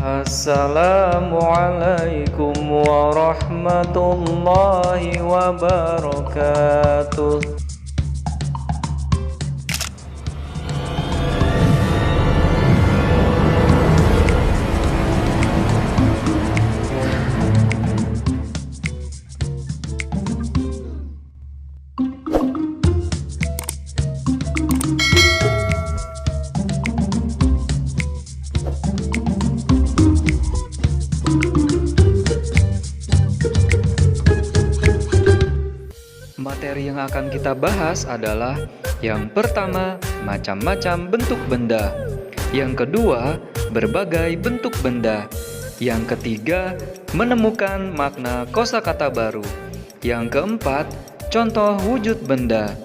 Assalamualaikum warahmatullahi wabarakatuh. Materi yang akan kita bahas adalah yang pertama, macam-macam bentuk benda. Yang kedua, berbagai bentuk benda. Yang ketiga, menemukan makna kosakata baru. Yang keempat, contoh wujud benda.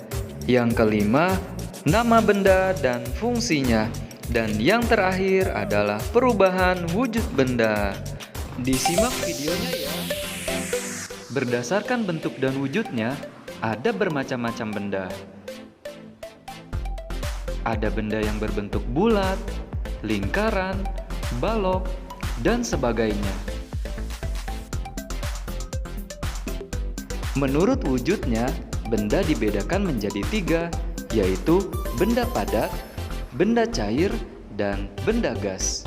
Yang kelima, nama benda dan fungsinya. Dan yang terakhir adalah perubahan wujud benda. Disimak videonya ya. Berdasarkan bentuk dan wujudnya, ada bermacam-macam benda. Ada benda yang berbentuk bulat, lingkaran, balok, dan sebagainya. Menurut wujudnya, benda dibedakan menjadi 3, yaitu benda padat, benda cair, dan benda gas.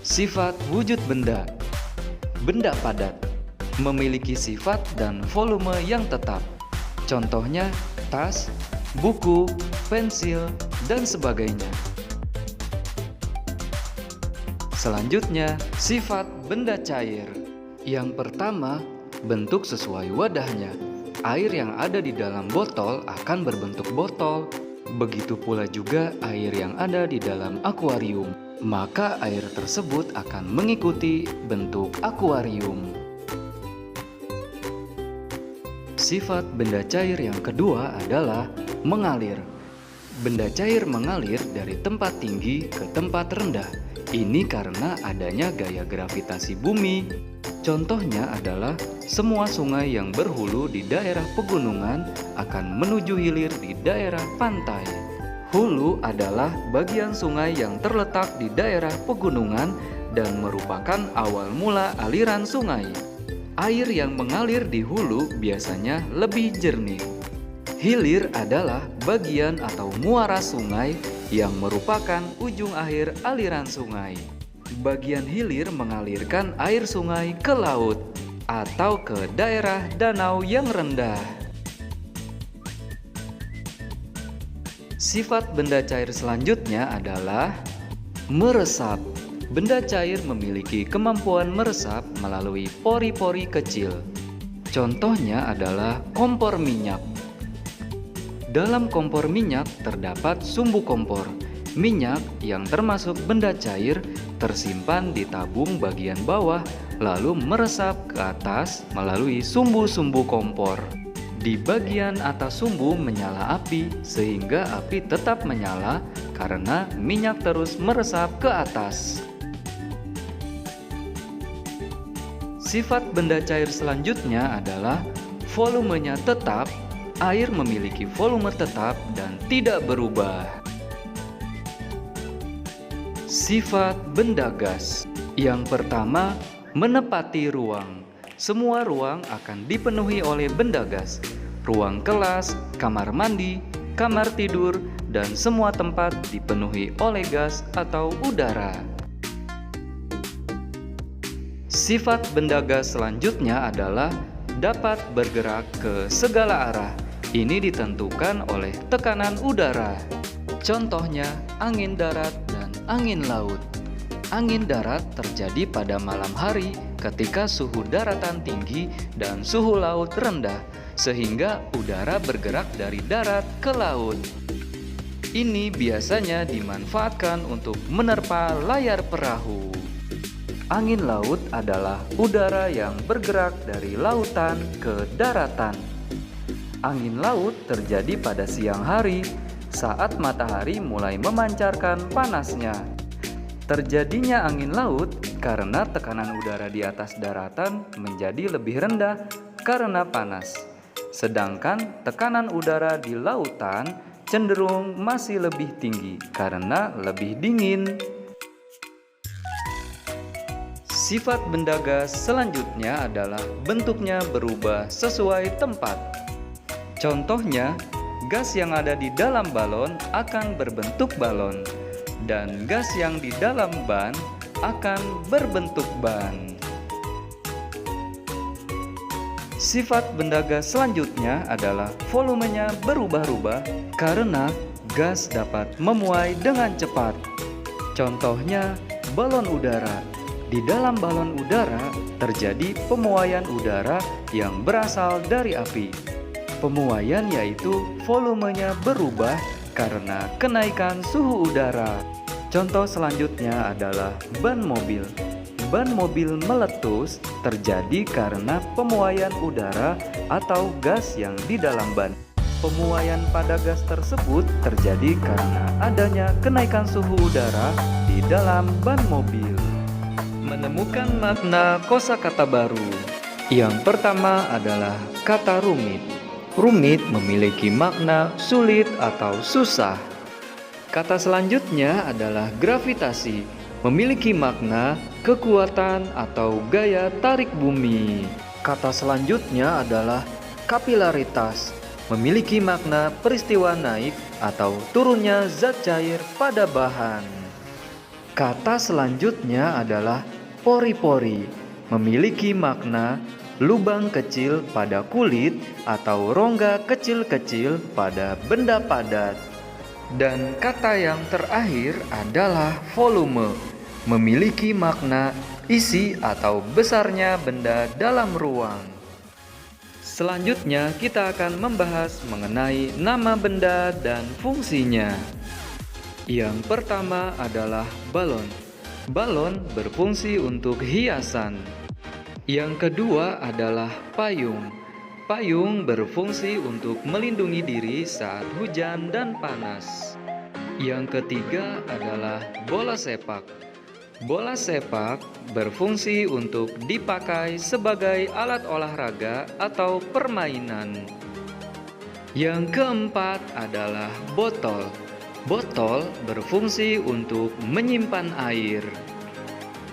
Sifat wujud benda. Benda padat memiliki sifat dan volume yang tetap. Contohnya tas, buku, pensil, dan sebagainya. Selanjutnya, sifat benda cair. Yang pertama, bentuk sesuai wadahnya. Air yang ada di dalam botol akan berbentuk botol. Begitu pula juga air yang ada di dalam akuarium. Maka air tersebut akan mengikuti bentuk akuarium. Sifat benda cair yang kedua adalah mengalir. Benda cair mengalir dari tempat tinggi ke tempat rendah. Ini karena adanya gaya gravitasi bumi. Contohnya adalah semua sungai yang berhulu di daerah pegunungan akan menuju hilir di daerah pantai. Hulu adalah bagian sungai yang terletak di daerah pegunungan dan merupakan awal mula aliran sungai. Air yang mengalir di hulu biasanya lebih jernih. Hilir adalah bagian atau muara sungai yang merupakan ujung akhir aliran sungai. Bagian hilir mengalirkan air sungai ke laut atau ke daerah danau yang rendah. Sifat benda cair selanjutnya adalah meresap. Benda cair memiliki kemampuan meresap melalui pori-pori kecil. Contohnya adalah kompor minyak. Dalam kompor minyak terdapat sumbu kompor. Minyak yang termasuk benda cair tersimpan di tabung bagian bawah lalu meresap ke atas melalui sumbu-sumbu kompor. Di bagian atas sumbu menyala api sehingga api tetap menyala karena minyak terus meresap ke atas. Sifat benda cair selanjutnya adalah volumenya tetap. Air memiliki volume tetap dan tidak berubah. Sifat benda gas. Yang pertama, menepati ruang. Semua ruang akan dipenuhi oleh benda gas. Ruang kelas, kamar mandi, kamar tidur, dan semua tempat dipenuhi oleh gas atau udara. Sifat benda gas selanjutnya adalah dapat bergerak ke segala arah. Ini ditentukan oleh tekanan udara. Contohnya angin darat dan angin laut. Angin darat terjadi pada malam hari ketika suhu daratan tinggi dan suhu laut rendah, sehingga udara bergerak dari darat ke laut. Ini biasanya dimanfaatkan untuk menerpa layar perahu. Angin laut adalah udara yang bergerak dari lautan ke daratan. Angin laut terjadi pada siang hari saat matahari mulai memancarkan panasnya. Terjadinya angin laut karena tekanan udara di atas daratan menjadi lebih rendah karena panas. Sedangkan tekanan udara di lautan cenderung masih lebih tinggi karena lebih dingin. Sifat benda gas selanjutnya adalah bentuknya berubah sesuai tempat. Contohnya, gas yang ada di dalam balon akan berbentuk balon, dan gas yang di dalam ban akan berbentuk ban. Sifat benda gas selanjutnya adalah volumenya berubah-ubah karena gas dapat memuai dengan cepat. Contohnya, balon udara. Di dalam balon udara terjadi pemuaian udara yang berasal dari api. Pemuaian yaitu volumenya berubah karena kenaikan suhu udara. Contoh selanjutnya adalah ban mobil. Ban mobil meletus terjadi karena pemuaian udara atau gas yang di dalam ban. Pemuaian pada gas tersebut terjadi karena adanya kenaikan suhu udara di dalam ban mobil. Menemukan makna kosakata baru. Yang pertama adalah kata rumit. Rumit memiliki makna sulit atau susah. Kata selanjutnya adalah gravitasi, memiliki makna kekuatan atau gaya tarik bumi. Kata selanjutnya adalah kapilaritas, memiliki makna peristiwa naik atau turunnya zat cair pada bahan. Kata selanjutnya adalah pori-pori, memiliki makna lubang kecil pada kulit atau rongga kecil-kecil pada benda padat. Dan kata yang terakhir adalah volume, memiliki makna isi atau besarnya benda dalam ruang. Selanjutnya kita akan membahas mengenai nama benda dan fungsinya. Yang pertama adalah balon. Balon berfungsi untuk hiasan. Yang kedua adalah payung. Payung berfungsi untuk melindungi diri saat hujan dan panas. Yang ketiga adalah bola sepak. Bola sepak berfungsi untuk dipakai sebagai alat olahraga atau permainan. Yang keempat adalah botol. Botol berfungsi untuk menyimpan air.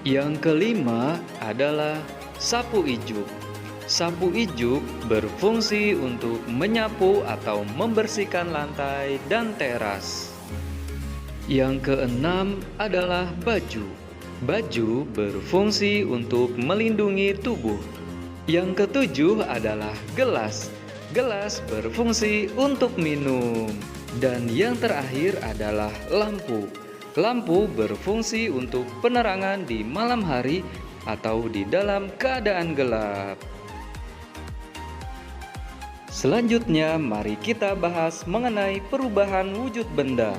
Yang kelima adalah sapu ijuk. Sapu ijuk berfungsi untuk menyapu atau membersihkan lantai dan teras. Yang keenam adalah baju. Baju berfungsi untuk melindungi tubuh. Yang ketujuh adalah gelas. Gelas berfungsi untuk minum. Dan yang terakhir adalah lampu. Lampu berfungsi untuk penerangan di malam hari atau di dalam keadaan gelap. Selanjutnya, mari kita bahas mengenai perubahan wujud benda.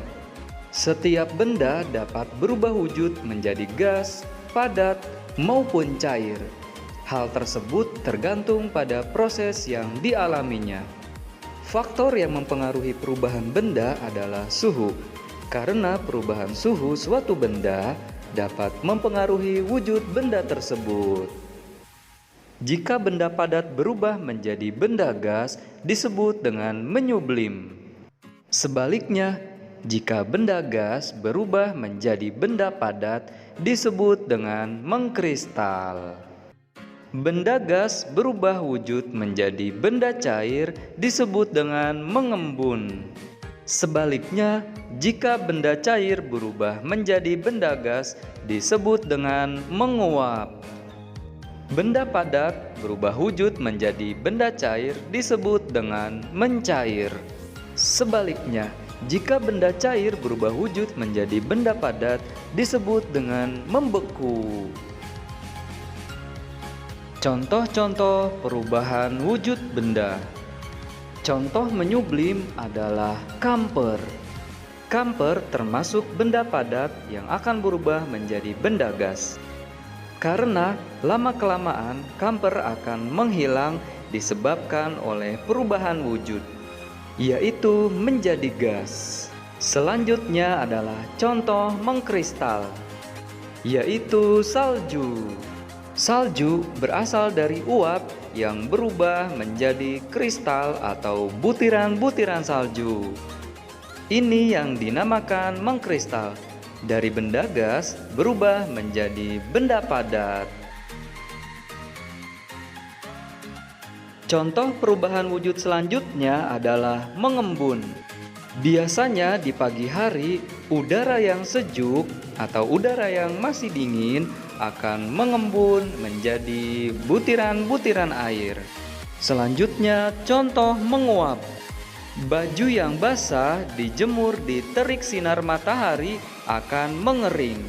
Setiap benda dapat berubah wujud menjadi gas, padat, maupun cair. Hal tersebut tergantung pada proses yang dialaminya. Faktor yang mempengaruhi perubahan benda adalah suhu, karena perubahan suhu suatu benda dapat mempengaruhi wujud benda tersebut. Jika benda padat berubah menjadi benda gas, disebut dengan menyublim. Sebaliknya, jika benda gas berubah menjadi benda padat, disebut dengan mengkristal. Benda gas berubah wujud menjadi benda cair disebut dengan mengembun. Sebaliknya, jika benda cair berubah menjadi benda gas disebut dengan menguap. Benda padat berubah wujud menjadi benda cair disebut dengan mencair. Sebaliknya, jika benda cair berubah wujud menjadi benda padat disebut dengan membeku. Contoh-contoh perubahan wujud benda. Contoh menyublim adalah kamper. Kamper termasuk benda padat yang akan berubah menjadi benda gas. Karena lama-kelamaan kamper akan menghilang disebabkan oleh perubahan wujud, yaitu menjadi gas. Selanjutnya adalah contoh mengkristal, yaitu salju. Salju berasal dari uap yang berubah menjadi kristal atau butiran-butiran salju. Ini yang dinamakan mengkristal. Dari benda gas berubah menjadi benda padat. Contoh perubahan wujud selanjutnya adalah mengembun. Biasanya di pagi hari, udara yang sejuk atau udara yang masih dingin akan mengembun menjadi butiran-butiran air. Selanjutnya, contoh menguap. Baju yang basah dijemur di terik sinar matahari akan mengering.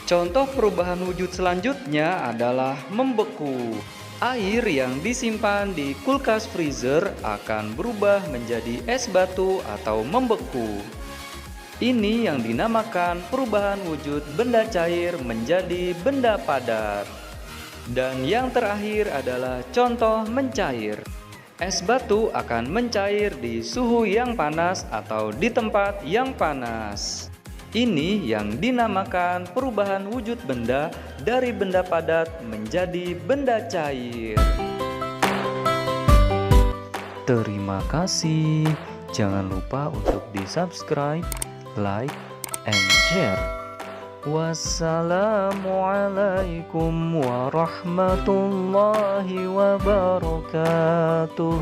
Contoh perubahan wujud selanjutnya adalah membeku. Air yang disimpan di kulkas freezer akan berubah menjadi es batu atau membeku. Ini yang dinamakan perubahan wujud benda cair menjadi benda padat. Dan yang terakhir adalah contoh mencair. Es batu akan mencair di suhu yang panas atau di tempat yang panas. Ini yang dinamakan perubahan wujud benda dari benda padat menjadi benda cair. Terima kasih. Jangan lupa untuk di-subscribe, like, and share. Wassalamualaikum warahmatullahi wabarakatuh.